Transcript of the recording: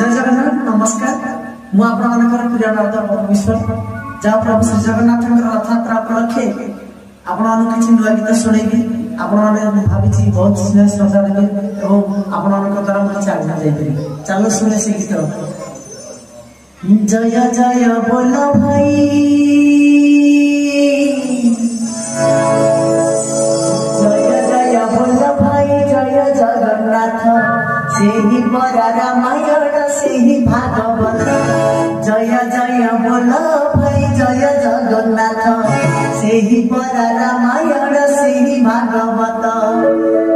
जय जगन्नाथ नमस्कार मु आपनकर प्रियनाथ परमेश्वर जहाँ प्रभु श्री जगन्नाथ रथयात्रा उपलक्षे आपण किसी नुआ गीत शुणेबी आपण भावी बहुत स्नेह श्रद्धा देवे और आपण द्वारा मुझे आज्ञा जाइए चलो शुणे से गीत जय जय बोल भाई जय जय बोल भाई जय जगन्नाथ से ही बड़ा रामायण से ही भागवत जय जय बोल भाई जय जगन्नाथ से ही बड़ा रामायण से ही भागवत